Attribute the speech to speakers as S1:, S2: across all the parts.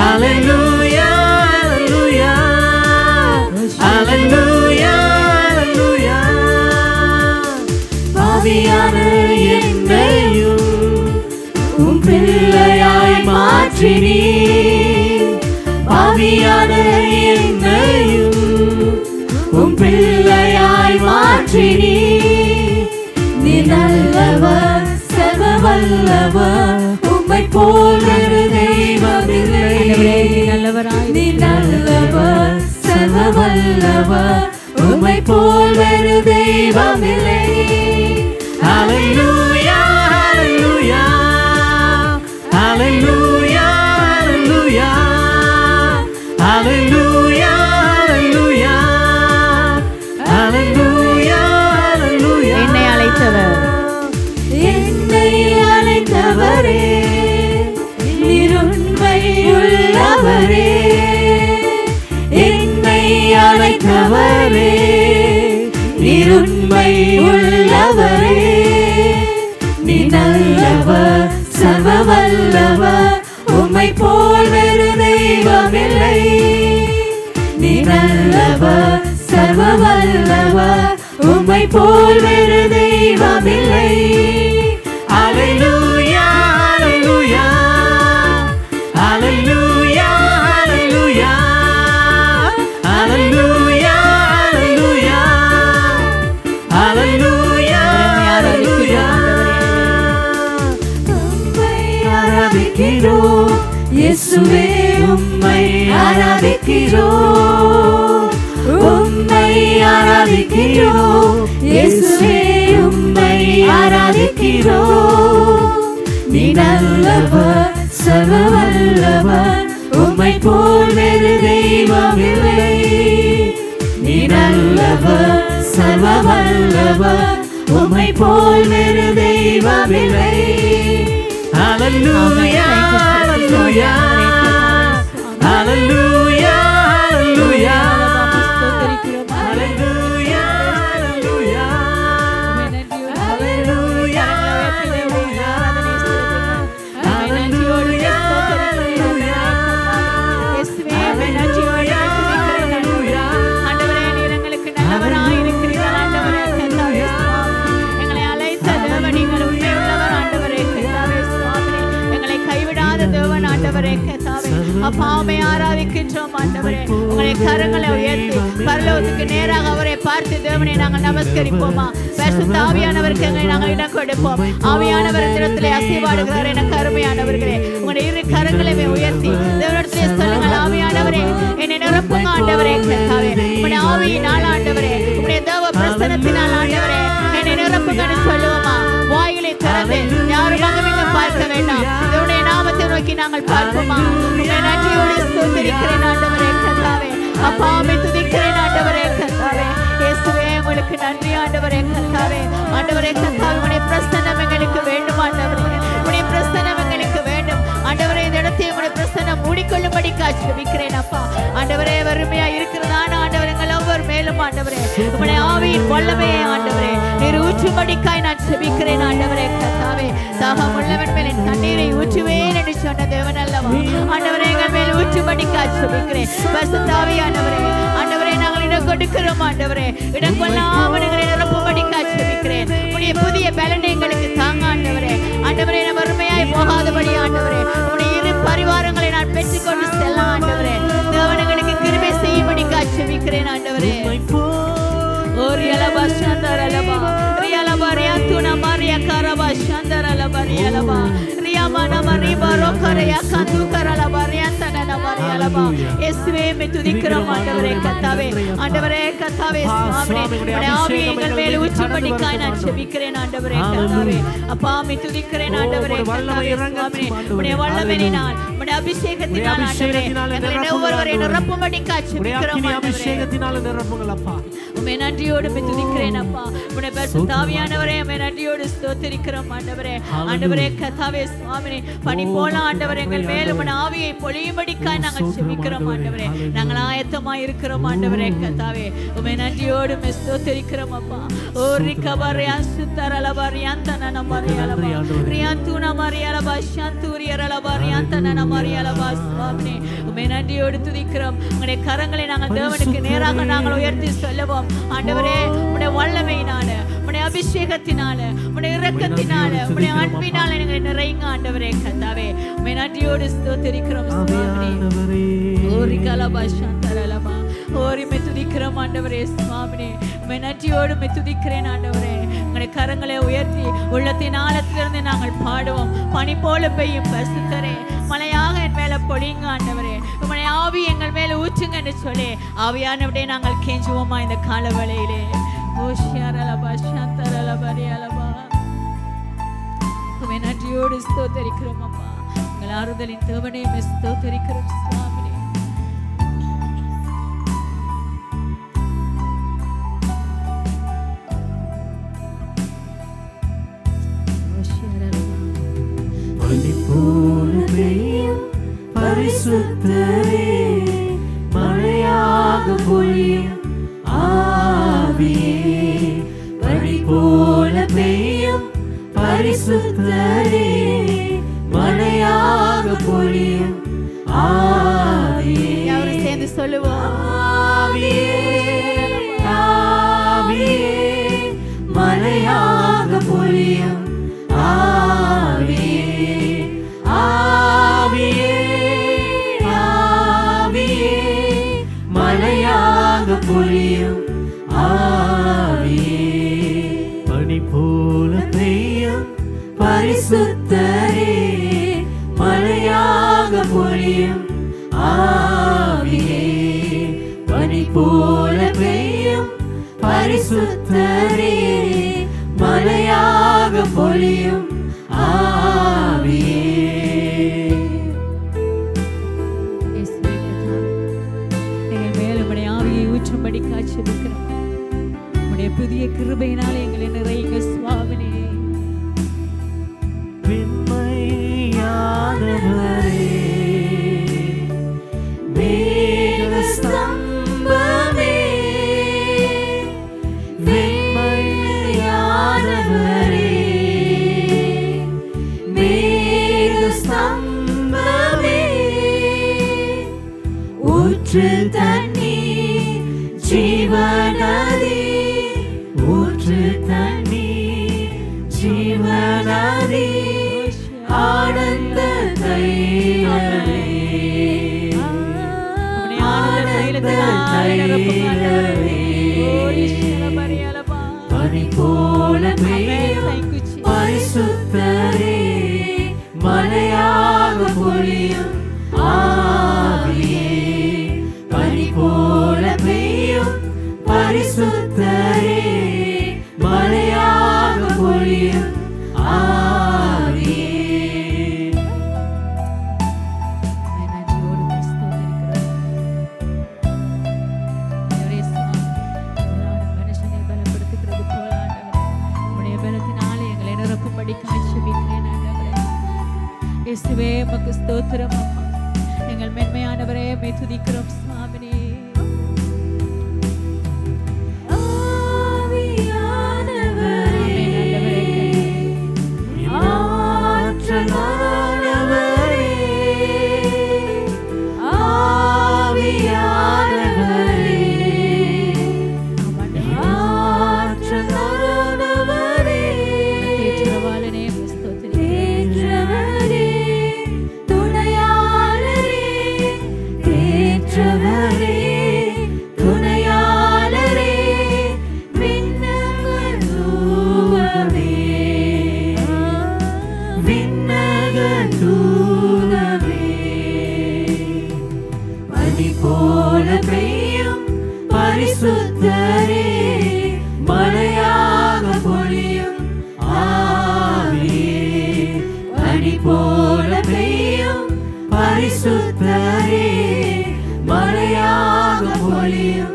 S1: Hallelujah, hallelujah, hallelujah, hallelujah. பாவியான என்னையும் உம் பிள்ளையாய் மாற்றினீர். பாவியான என்னையும் உம் பிள்ளையாய் மாற்றினீர். நீ நல்லவர், சர்வ வல்லவர், உம்மை போல் வேறு தெய்வமில்லை. நீ நல்லவர், சர்வ வல்லவர், உம்மை போல் வேறு தெய்வமில்லை. Hallelujah, hallelujah, hallelujah, hallelujah, hallelujah, hallelujah, hallelujah, hallelujah.
S2: என்னை அழைத்தவர்,
S1: என்னை அழைத்தவரே, நீர் உண்மை உள்ளவரே. என்னை அழைத்தவரே, நீர் உண்மை உள்ளவரே. நீ நல்லவர், சர்வ வல்லவர், உம்மை போல் வேறு தெய்வமில்லை. நீ நல்லவர், சர்வ வல்லவர், உம்மை போல் வேறு தெய்வமில்லை. Hallelujah, hallelujah, hallelujah, hallelujah, hallelujah, hallelujah, hallelujah. உம்மை ஆராதிக்கிறோம் இயேசுவே, உம்மை ஆராதிக்கிறோம். உம்மை ஆராதிக்கிறோம் இயேசுவே, உம்மை ஆராதிக்கிறோம். நீ நல்லவர், சர்வ வல்லவர், உம்மை போல் வேறு தெய்வமில்லை. நீ நல்லவர், சர்வ வல்லவர், உம்மை போல் வேறு தெய்வமில்லை. Hallelujah, hallelujah, hallelujah, hallelujah, hallelujah, hallelujah,
S2: அப்பாவை ஆராதிக்கின்றோம் ஆண்டவரே. உங்களை கரங்களை உயர்த்தி பரலோகத்துக்கு நேராக அவரை பார்த்து தேவனை நாங்கள் நமஸ்கரிப்போமா. பரிசுத்த ஆவியானவருக்கு எங்களை நாங்கள் இடம் கொடுப்போம். ஆவியானவர் இடத்திலே அசைவாடுகிறார். எனக்கு அருமையானவர்களே, உங்களுடைய இரு கரங்களையுமே உயர்த்தி தேவனிடத்திலே சொல்லுங்கள், ஆவியானவரே என்னை நிரப்புங்க ஆண்டவரே. கர்த்தாவே, உங்களுடைய ஆவியினால் ஆண்டவரே, உங்களுடைய தேவ பிரசன்னத்தினால் ஆண்டவரே என்னை நிரப்புங்கன்னு சொல்லுவோமா. வாயிலை திறந்து யாரும் அங்கமிங்க பார்க்க வேண்டாம். தேவனுடைய நாமத்தை நோக்கி நாங்கள் பார்ப்போமா. உங்களை நன்றியோடு ஸ்தோத்திரிக்கிறேன் ஆண்டவரே கர்த்தாவே. அப்பாவை துதிக்கிறேன் ஆண்டவரே கர்த்தாவே. இயேசுவே உங்களுக்கு நன்றி ஆண்டவரே கர்த்தாவே. ஆண்டவரே கர்த்தாவே, உங்களுடைய பிரசன்னம் எங்களுக்கு வேண்டும் ஆண்டவரே. உங்களுடைய பிரசன்னம் எங்களுக்கு வேண்டும் ஆண்டவரே. இந்த இடத்தை உங்களுடைய பிரசன்னம் மூடிக்கொள்ளும்படி ஜெபிக்கிறேன் அப்பா. ஆண்டவரே, வறுமையா இருக்கிறதான ஆண்டவரே எங்கள் ஒவ்வொரு மேலும் ஆண்டவரே உங்களுடைய ஆவியின் வல்லமையை ஆண்டவரே நீர் ஊற்றும்படிக்காய் நான் ஜெபிக்கிறேன் ஆண்டவரே கர்த்தாவே. தாகம் உள்ளவன் மேல் தண்ணீரை ஊற்றுவேன் என்று சொன்ன தேவன் அல்லவா ஆண்டவரே, எங்கள் மேல் ஊற்றும்படிக்காய் ஜெபிக்கிறேன். பரிசுத்த ஆவியானவரே ஆண்டவரே, நாங்கள் இடம் கொடுக்கிறோம் ஆண்டவரே. இடம் கொள்ளாமல் எங்களை நிரப்பும்படிக்காய் ஜெபிக்கிறேன். உடைய புதிய பலனை எங்களுக்கு தாங்க ஆண்டவரே. ஆண்டவரே, நான் வறுமையாய் போகாதபடி ஆண்டவரே உடைய இரு பரிவாரங்களை நான் பெற்றுக்கொண்டு செல்ல ஆண்டவரே தேவன் எங்களுக்கு கிருபை செய்யும்படிக்காய் ஜெபிக்கிறேன் ஆண்டவரே. ஓரியலபா சந்தரலபா ரியலபா ரியாத்துனா மரியா கரபா சந்தரலபா ரியலபா ரியாமனா மரிபா ரோக்கரையா கந்து கரலபா ரியாந்தனா மரியலபா. இயேசுவே மே துதிக்கிறோம் ஆண்டவரே கர்த்தாவே. ஆண்டவரே கர்த்தாவே, சுவாமியே உம்முடைய ஆவியை எங்கள் மேல் ஊற்றும்படிக்காய் நான் ஜெபிக்கிறேன் ஆண்டவரே கர்த்தாவே. அப்பா மே துதிக்கிறேன் ஆண்டவரே கர்த்தாவே. சுவாமியே உம்முடைய வல்லமையினால் உம்முடைய அபிஷேகத்தினால் ஆண்டவரே எங்களை ஒவ்வொருவரையும் நிரப்பும்படிக்காய் ஜெபிக்கிறோம் ஆண்டவரே.
S1: அபிஷேகத்தினால் நிரப்புங்கள் அப்பா.
S2: உம்மை நன்றியோடு துதிக்கிறேன் அப்பா. உம்முடைய பரிசுத்த ஆவியானவரே உம்மை நன்றியோடு ஸ்தோத்திரிக்கிறோம் ஆண்டவரே. ஆண்டவரே கர்த்தாவே, சுவாமியே பனி போல ஆண்டவரே எங்கள் மேல் உம்முடைய ஆவியை பொழியும்படிக்காய் நாங்கள் ஜெபிக்கிறோம் ஆண்டவரே. நாங்கள் ஆயத்தமாய் இருக்கிறோம் ஆண்டவரே கர்த்தாவே. உம்மை நன்றியோடு ஸ்தோத்திரிக்கிறோம் அப்பா. ஓரி கபரியா சுத்தரல பரியாந்தன மரியலபா ரியாந்துன மரியலபா சந்தூரியரல பரியாந்தன மரியலபா சுவாமி உம்மை நன்றியோடு துதிக்கிறோம். உம்முடைய கரங்களை நாங்கள் தேவனுக்கு நேராக நாங்கள் உயர்த்தி சொல்லுவோம். ஆண்டவரே உம்முடைய வல்லமையினால, உம்முடைய அபிஷேகத்தினால, உம்முடைய இரக்கத்தினால, உம்முடைய அன்பினால எங்களை நிறைங்க ஆண்டவரே கர்த்தாவே. உம்மை நன்றியோடு ஸ்தோத்திரிக்கிறோம் சுவாமி. ஓரி கலபா சந்தரலபா ஓரி மே துதிக்கிறோம் ஆண்டவரே சுவாமி. உம்மை நன்றியோடு மே துதிக்கிறேன் ஆண்டவரே. உங்களுடைய கரங்களை உயர்த்தி உள்ளத்தின் ஆழத்திலிருந்து நாங்கள் பாடுவோம். பனி போல பெய்யும் பரிசுத்தரே, மழையாக என் மேல பொழியுங்க ஆண்டவரே. உம்முடைய ஆவி எங்கள் மேல ஊற்றுங்க என்று சொல்லி ஆவியானவரே நாங்கள் கெஞ்சுவோமா இந்த கால வேளையிலே. ஓஷியாரலபா சந்தரலபரியலபா உம்மை நன்றியோடு ஸ்தோத்திரிக்கிறோம் அம்மா. உங்கள் ஆறுதலின் தேவனே உம்மை ஸ்தோத்திரிக்கிறோம் சுவாமி.
S1: பரிசுத்தரே, மழையாக பொழியும் ஆவியே, பனி போல பெய்யும் பரிசுத்தரே, மழையாக பொழியும் ஆவியே.
S2: யாரும் சேர்ந்து சொல்லுவோம்.
S1: ஆவியே, ஆவியே, மழையாக பொழியும் ஆவியே, ஆவியே, ஆவியே, மழையாக பொழியும் ஆவியே, பனி போல பெய்யும் பரிசுத்தரே, மழையாக பொழியும் ஆவியே, பனி போல பெய்யும் பரிசுத்தரே, மழையாக பொழியும் ஆவியே.
S2: எங்கள் மேல் உம்முடைய ஆவியை ஊற்றும்படி காட்சியிருக்கிறோம். உம்முடைய புதிய கிருபையினால் எங்களை நிறைங்க சுவாமினே.
S1: வெண்மையானவரே, மேகஸ்தம்பமே, வெண்மையானவரே, மேகஸ்தம்பமே, ஊற்று தண்ணீர் ஜீவநதி, ஊற்று தண்ணீர் ஜீவநதி, ஆனந்த தைலமே, ஆனந்த தைலமே, பனி போல பெய்யும் பரிசுத்தரே, மழையாக பொழியும் ஆவியே, பனி போல பெய்யும் பரிசுத்தரே, மழையாக பொழியும் ஆவியே.
S2: மனுஷனை பலப்படுத்துகிறது போல ஆண்டவரே உம்முடைய பலத்தினாலே எங்களை நிரப்பும்படி காட்சிக்கிறேன் ஆண்டவரே. இயேசுவே உமக்கு ஸ்தோத்திரம் அம்மா. எங்கள் மென்மையானவரே உம்மை துதிக்கிறோம் சுவாமினே.
S1: பரிசுத்தரே, மழையாக பொழியும் ஆவியே, பனி போல பெய்யும் பரிசுத்தரே, மழையாக பொழியும்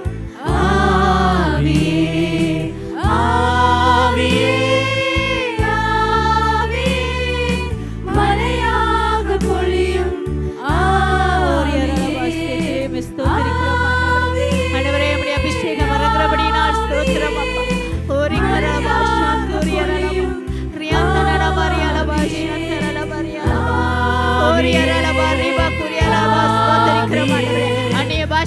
S1: ஆவியே, ஆவியே, ஆவியே, மழையாக பொழியும் ஆவியே.
S2: ஆண்டவரே உம்முடைய அபிஷேகம் வருகிறபடியினால் ஸ்தோத்திரம் அப்பா. ஓரி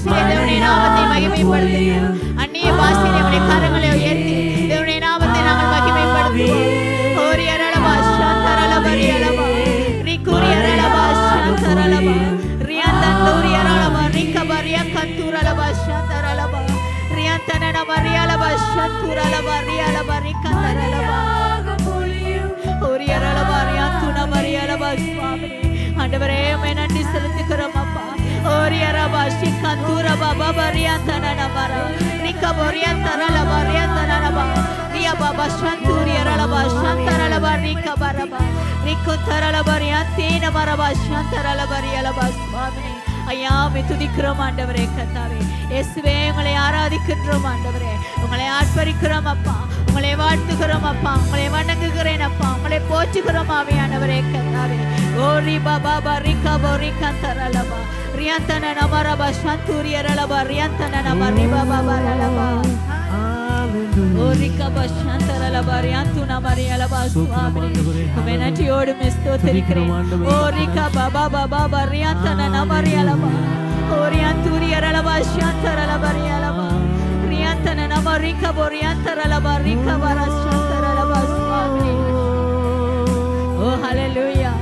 S2: பாஷையை தேவனுடைய நாமத்தை மகிமைப்படுத்துங்க. அந்நிய பாஷையை உடைய கரங்களை உயர்த்தி தேவனுடைய நாமத்தை நாங்கள் மகிமைப்படுத்துவோம். ஓரியரலபா சந்தரலபரியலபா ரிகுரியரலபா சந்தரலபா ரியந்தந்தூரியரலபா ரிகபரிய கந்தூரலபா சந்தரலபா ரியந்தனனபா ரியலபா சந்தூரலபா ரியலபா ரிகந்தரலபா ஓரியரலபா ரியந்துனபா ரியலபா சுவாமி. ஆண்டவரே உம்மை நன்றி செலுத்துகிறோம் அப்பா. ஓரியரபா சிகந்தூரபா பபரியந்தனனபரா ரிகபரியந்தரலபா ரியந்தனனபா ரியபா சந்தூரியரலபா சந்தரலபா ரிகபரபா ரிகுந்தரலபா ரியந்தீனபரபா சந்தரலபா ரியலபா சுவாமி. ஐயா உம்மை துதிக்கிறோம் ஆண்டவரே கர்த்தாவே. இயேசுவே உங்களை ஆராதிக்கின்றோம் ஆண்டவரே. உங்களை ஆர்ப்பரிக்கிறோம் அப்பா. உங்களை வாழ்த்துகிறோம் அப்பா. உங்களை வணங்குகிறேன் அப்பா. உங்களை போற்றுகிறோம் ஆவியானவரே கர்த்தாவே. ஓரி பாபா பரிகா போரிகா தரலபா ரியந்தன நமரபா சந்தூரியரலபா ரியந்தன நம ரிபபா பரலபா ஓரிகா பஷந்தரலபா ரியந்துன மரியலபா சுவாமி. உம்மை நன்றியோடு ஸ்தோத்திரிக்கிறேன். ஓரிகா பாபா பாபா ரியந்தன நமரியலபா ஓரியந்தூரியரலபா சந்தரலபா ரியலபா ரியந்தன நம ரிகபோ ரியந்தரலபா ரிகபர சந்தரலபா சுவாமி. ஓ ஹalleluya.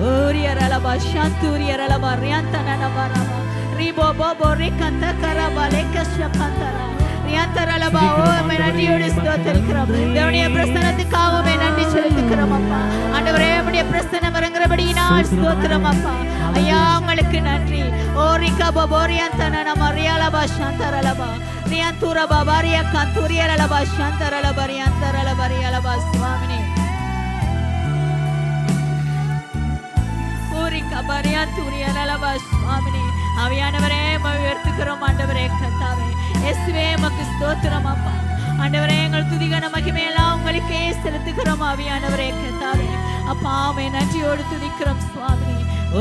S2: ஓரியரலபா சந்தூரியரலபா ரியந்தன நமரபா ரிபோ போபோ ரிகந்த கரபா லெக்கஷகந்தரா ரியந்தரலபா. ஓ உம்மை நன்றியோடு ஸ்தோத்திரிக்கிறோம். தேவனுடைய பிரசன்னத்துக்காக உம்மை நன்றி செலுத்துகிறோம் அப்பா. ஆண்டவரே உம்முடைய பிரசன்னம் இறங்குறபடியினால் ஸ்தோத்திரம் அப்பா. ஐயா உங்களுக்கு நன்றி. ஓ ரிகபோ போரியந்தன நம ரியலபா சந்தரலபா ரியந்தூரபா பாரிய கந்தூரியரலபா சந்தரலபா ரியந்தரலபா ரியலபா சுவாமி. ஆவியானவரே உயர்த்துகிறோம் ஆண்டவரே கர்த்தாவே. இயேசுவே உமக்கு ஸ்தோத்திரம் அப்பா. ஆண்டவரே எங்கள் துதிகன மகிமையெல்லாம் உங்களுக்கே செலுத்துகிறோம் ஆவியானவரே கர்த்தாவே. அப்பா உம்மை நன்றியோடு துதிக்கிறோம் சுவாமி.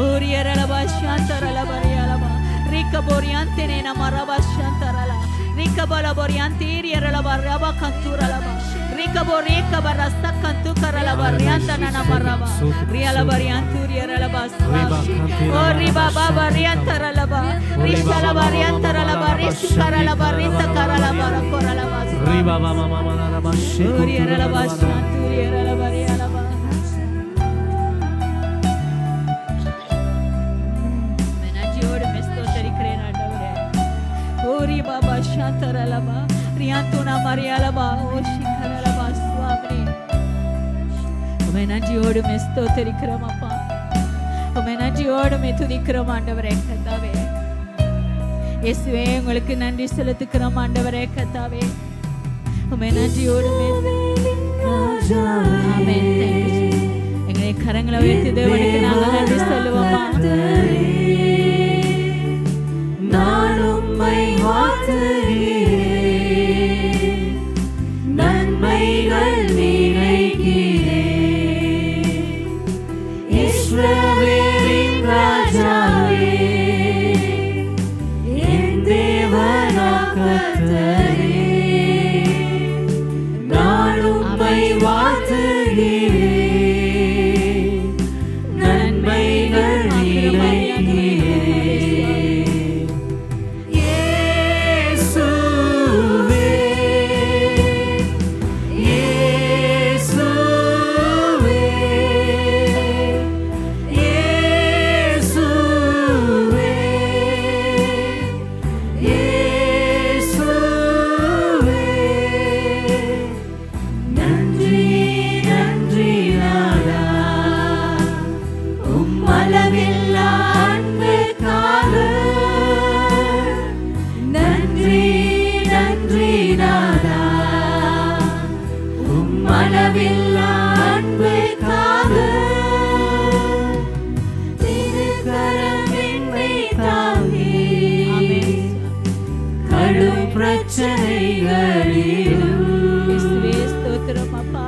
S2: ஓரியரலபா சந்தரலபா ரியலபா ரிகபோரியந்தனே நமரபா சந்தரலா ரிகபலபோரியந்தீரியரலபா ரபா கந்தூரலபா ரிகபோரியகபரஸ்த கந்துகரலபா ரியந்தன நமரபா ரியலபா ரியந்தூரியரலபா சுவாமி. ஓ ரிபபா ரியந்தரலபா ரிஷலபா ரியந்தரலபா ரிஷகரலபா ரிதகரலபா ரகரலபா ரிபபா மமமரபா ஷூரியரலபா சந்தூரியரலபா ரியலபா. ஓரி பாபா சந்தரலபா ரியந்துன மரியலபா ஓஷிகரலபா சுவாமி. உம்மை நன்றியோடு ஸ்தோத்திரிக்கிறோம் அப்பா. உம்மை நன்றியோடு துதிக்கிறோம் ஆண்டவரே கர்த்தாவே. இயேசுவே உங்களுக்கு நன்றி செலுத்துகிறோம் ஆண்டவரே கர்த்தாவே. உம்மை நன்றியோடு ஆமென். Thank you Jesus. எங்களை கரங்களை உயர்த்தி தேவனுக்கு நாங்கள் நன்றி சொல்லுவோமா.
S1: நான் உம்மை வாழ்த்துகிறேன், நன்மைகள் நினைக்கிறேன். இஸ்ரவேலின் ராஜாவே, என் தேவனாம் கர்த்தரே, நான் உம்மை வாழ்த்துகிறேன், நன்மைகள் நினைக்கிறேன்.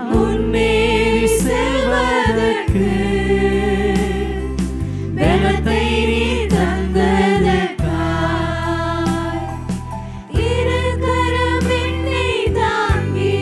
S1: முன்னேறி செல்வதற்கு பலத்தை நீ தந்ததற்காய், இரு கரம் என்னை தாங்கி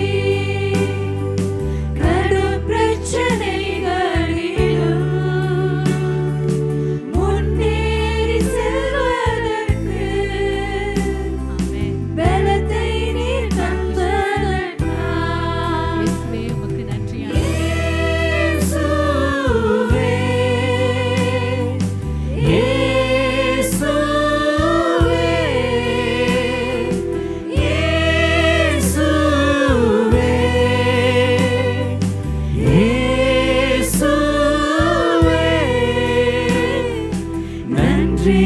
S1: நன்றி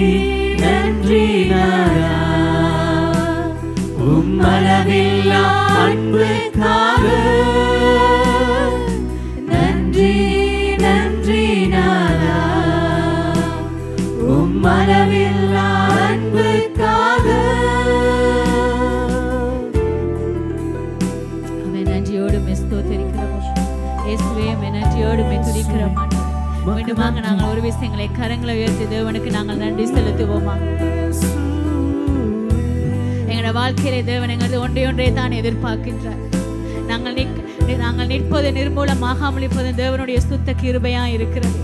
S1: நன்றி நாதா உம்மளவில்லா அன்புக்காக நன்றி நன்றி நாதா உம்மளவில்லா அன்புக்காக.
S2: அவன் நன்றியோடு ஸ்தோத்திரிக்கிறோம் இயேசுவே, நன்றியோடு துதிக்கிறோம். மீண்டுமாக நாங்கள் ஒரு விஷயங்களை கரங்களை உயர்த்தி தேவனுக்கு நாங்கள் நன்றி செலுத்துவோமா? எங்களோட வாழ்க்கையிலே தேவன் எங்களது ஒன்றை தான் எதிர்பார்க்கின்றார். நாங்கள் நிற்பது நிர்மூலமாகாமல் இருப்பது தேவனுடைய சுத்த கிருபையா இருக்கிறது.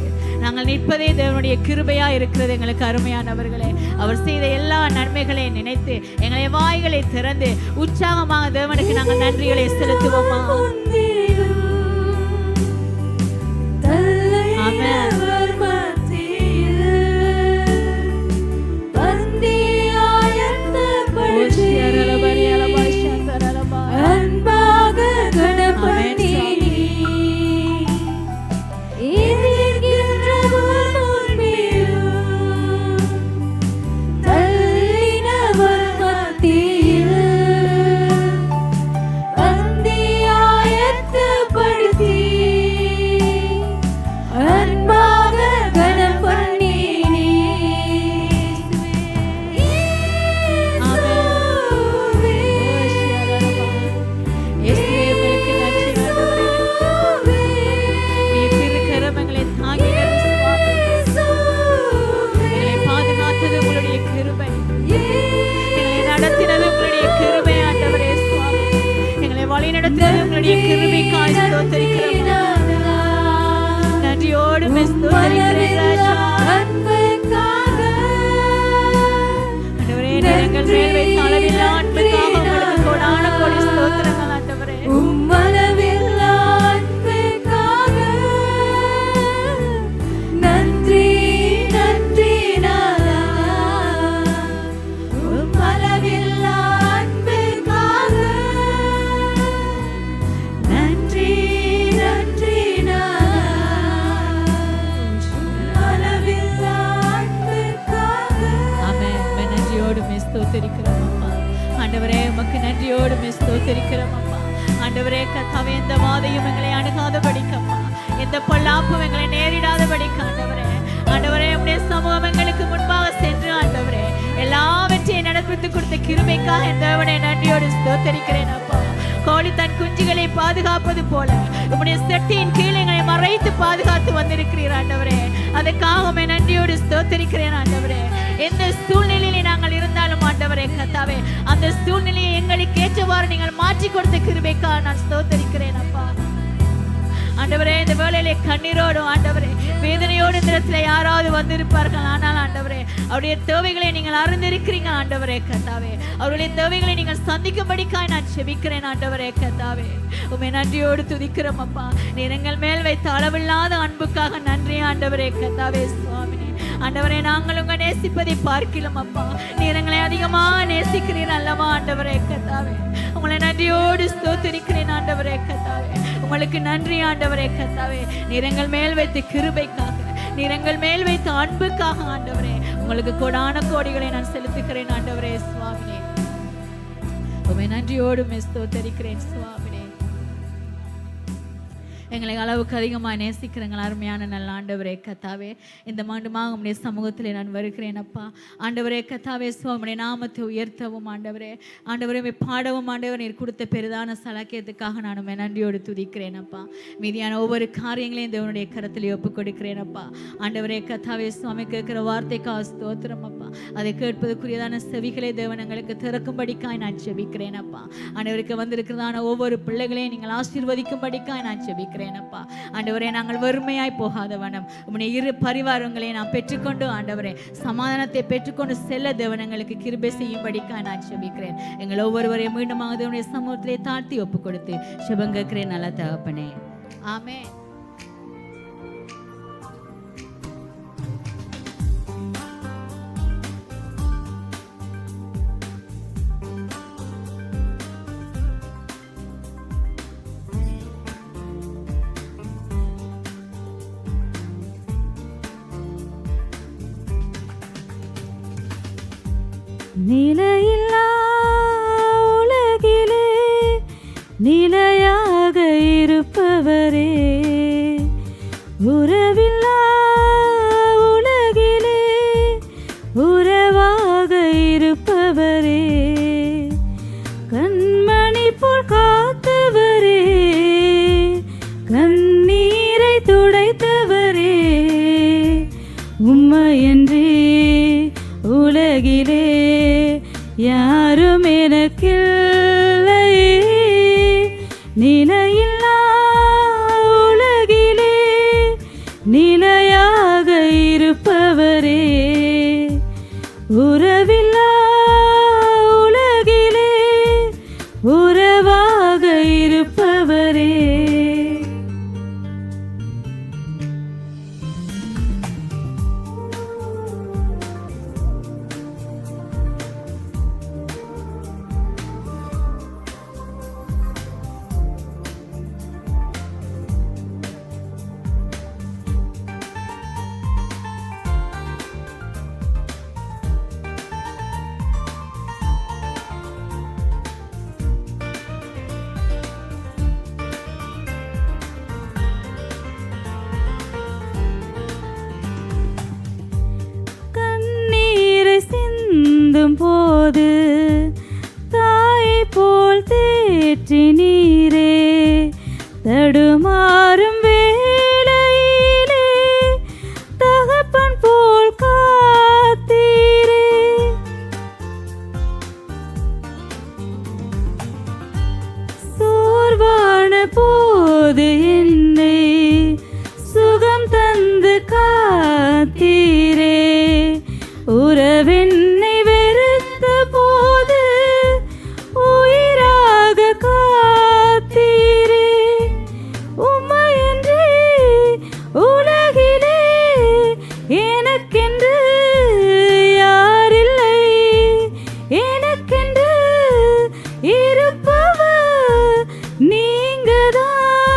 S2: நாங்கள் நிற்பதே தேவனுடைய கிருபையா இருக்கிறது. எங்களுக்கு அருமையானவர்களே, அவர் செய்த எல்லா நன்மைகளையும் நினைத்து எங்களை வாய்களை திறந்து உற்சாகமாக தேவனுக்கு நாங்கள் நன்றிகளை செலுத்துவோமா? நன்றியோடு எங்கள் மேல் வைத்த அளவில்லா அன்புக்காக உங்களுக்கு கோடான கோடி ஸ்தோத்திரங்கள் ஆண்டவரே.
S1: நன்றி நன்றி நாதா உம்மளவில்லா அன்புக்காக நன்றி நன்றி நாதா உம்மளவில்லா அன்புக்காக.
S2: ஆமென். நன்றியோடு ஸ்தோத்திரிக்கிறோம் அப்பா. ஆண்டவரே, உமக்கு நன்றியோடு ஸ்தோத்திரிக்கிறோம் அப்பா. ஆண்டவரே, கர்த்தாவே, எந்த வாதையும் எங்களை அணுகாதபடிக்கப்பா, எந்த பொல்லாப்பும் எங்களை நேரிடாதபடிக்க ஆண்டவரே, ஆண்டவரே, உம்முடைய சமூகம் எங்களுக்கு முன்பாக சென்று ஆண்டவரே எல்லாவற்றையும் நடப்பித்து கொடுத்த கிருபைக்காக என் தேவனை நன்றியோடு ஸ்தோத்திரிக்கிறேன் அப்பா. கோழி தன் குஞ்சுகளை பாதுகாப்பது போல உம்முடைய செட்டியின் கீழே எங்களை மறைத்து பாதுகாத்து வந்திருக்கிறீர் ஆண்டவரே. அதுக்காக நன்றியோடு ஸ்தோத்திரிக்கிறேன் ஆண்டவரே. எந்த சூழ்நிலையிலே நாங்கள் இருந்தாலும் ஆண்டவரே கர்த்தாவே, அந்த சூழ்நிலையை எங்களுக்கு ஏற்றவாறு நீங்கள் மாற்றி கொடுத்த கிருபைக்காக நான் ஸ்தோத்திரிக்கிறேன் அப்பா. ஆண்டவரே, இந்த வேளையிலே கண்ணீரோடும் ஆண்டவரே வேதனையோடு இந்த இடத்துல யாராவது வந்திருப்பார்கள். ஆனால் ஆண்டவரே, அவருடைய தேவைகளை நீங்கள் அறிந்திருக்கிறீங்க ஆண்டவரே கர்த்தாவே. அவருடைய தேவைகளை நீங்கள் சந்திக்கும்படிக்காய் நான் செபிக்கிறேன் ஆண்டவரே கர்த்தாவே. உம்மை நன்றியோடு துதிக்கிறோம் அப்பா. நீர் எங்கள் மேல் வைத்த அளவில்லாத அன்புக்காக நன்றி ஆண்டவரே கர்த்தாவே. சுவாமி ஆண்டவரே, நாங்கள் உங்க நேசிப்பதை பார்க்கலாம் அப்பா. நீர் எங்களை அதிகமாக நேசிக்கிறீர் அல்லவா ஆண்டவரே கர்த்தாவே. உங்களை நன்றியோடு ஸ்தோத்திரிக்கிறேன் ஆண்டவரே கர்த்தாவே. உங்களுக்கு நன்றி ஆண்டவரே கர்த்தாவே. நீர் எங்கள் மேல் வைத்த கிருபைக்காக, நீர் எங்கள் மேல் வைத்த அன்புக்காக ஆண்டவரே உங்களுக்கு கோடான கோடிகளை நான் செலுத்துகிறேன் ஆண்டவரே சுவாமினே. உம்மை நன்றியோடு ஸ்தோத்திரிக்கிறேன் சுவாமினே. எங்களை அளவுக்கு அதிகமாக நேசிக்கிறங்கள் அருமையான நல்ல ஆண்டவரே கர்த்தாவே. இந்த மாண்டுமாக உம்முடைய சமூகத்தில் நான் வருகிறேன் அப்பா. ஆண்டவரே கர்த்தாவே, உம்முடைய நாமத்தை உயர்த்தவும் ஆண்டவரே, ஆண்டவரே பாடவும் ஆண்டவர் நீர் கொடுத்த பெரிதான சலாக்கியத்துக்காக நான் உம்மை நன்றியோடு துதிக்கிறேன் அப்பா. மீதியான ஒவ்வொரு காரியங்களையும் தேவனுடைய கரத்தில் ஒப்புக் கொடுக்கிறேன் அப்பா. ஆண்டவரே கர்த்தாவே, சுவாமி கேட்கிற வார்த்தைக்காக ஸ்தோத்திரம் அப்பா. அதை கேட்பதற்குரியதான செவிகளை தேவன் எங்களுக்கு திறக்கும்படிக்காய் நான் ஜெபிக்கிறேன் அப்பா. ஆண்டவருக்கு வந்திருக்கிறதான ஒவ்வொரு பிள்ளைகளையும் நீங்கள் ஆசீர்வதிக்கும்படிக்காய் நான் ஜெபிக்கிறேன் அப்பா. ஆண்டவரே, நாங்கள் வறுமையாய் போகாதவனம் உம்முடைய இரு பரிவாரங்களை நான் பெற்றுக்கொண்டு ஆண்டவரே சமாதானத்தை பெற்றுக்கொண்டு செல்ல தேவன் எங்களுக்கு கிருபை செய்யும்படிக்காய் நான் ஜெபிக்கிறேன். எங்கள் ஒவ்வொருவரையும் மீண்டும் தேவனுடைய சமூகத்திலே தாழ்த்தி ஒப்புக் கொடுத்து ஜெபம் கேட்கிறேன் நல்ல தகப்பனே. ஆமென்.
S1: நிலையில்லா உலகிலே நிலையாக இருப்பவரே, உறவில்லா உலகிலே உறவாக இருப்பவரே, கண்மணி போல் காத்தவரே, கண்ணீரை துடைத்தவரே, உம்மையன்றி உலகிலே யாரும் எனக்கில்லை. நிலையில்லா உலகிலே நிலையாக இருப்பவரே, உறவில்லா உலகிலே உறவாக இருப்பவரே. போது தாயை போல் தேற்றி நீரே, தடுமாறும் வேளையிலே தகப்பன் போல் காத்தீரே, சோர்வான போது என்னை சுகம் தந்து காத்தீரே, உறவென்னை வெறுத்த போது உயிராக காத்தீரே, உம்மையன்றி உலகிலே எனக்கென்று யாரில்லை, எனக்கென்று இருப்பவர் நீங்கதான்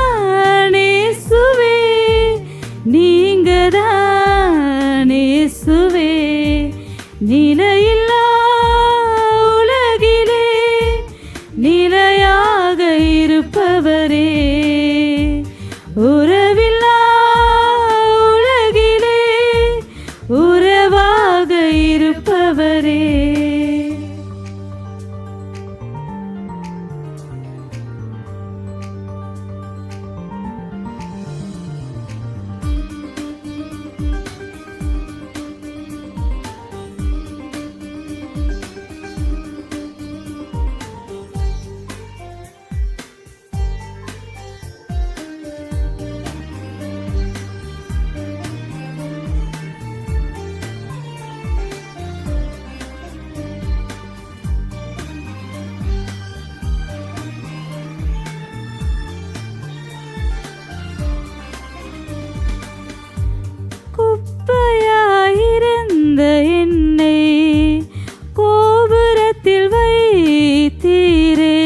S1: இயேசுவே, நீங்கதான் இயேசுவே. நிலையில்லா உலகிலே நிலையாக இருப்பவரே, உறவில்லா உலகிலே உறவாக இருப்பவரே. குப்பையாயிருந்த என்னை கோபுரத்தில் வைத்தீரே,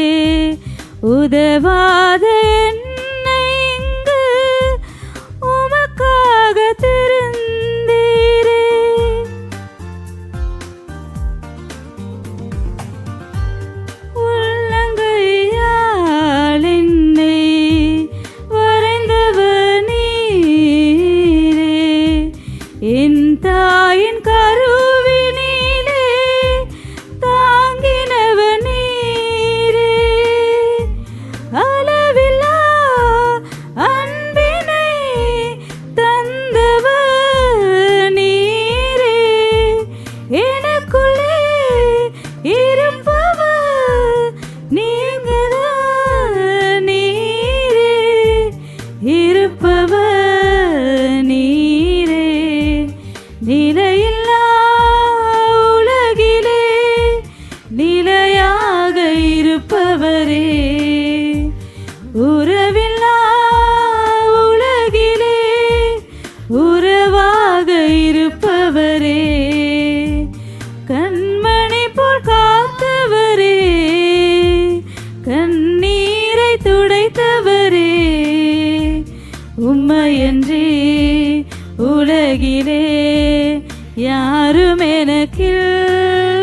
S1: உதவாத என்னை இங்கு உமக்காக திருந்தீரே, உள்ளங்கையால் என்னை வரைந்தவர் நீரே, என் தாயின் கருவினிலே தாங்கினவர் நீரே, அளவில்லா அன்பினை தந்தவர் நீரே, எனக்குள்ளே இருப்பவர் நீங்கதான் நீரே, இருப்பவர் நீரே. நிலையில்லா உலகிலே நிலையாக இருப்பவரே, உறவில்லா உலகிலே உறவாக இருப்பவரே, கண்மணி போல் காத்தவரே, கண்ணீரை துடைத்தவரே, உம்மையன்றி உலகிலே யாரும் எனக்கில்லை.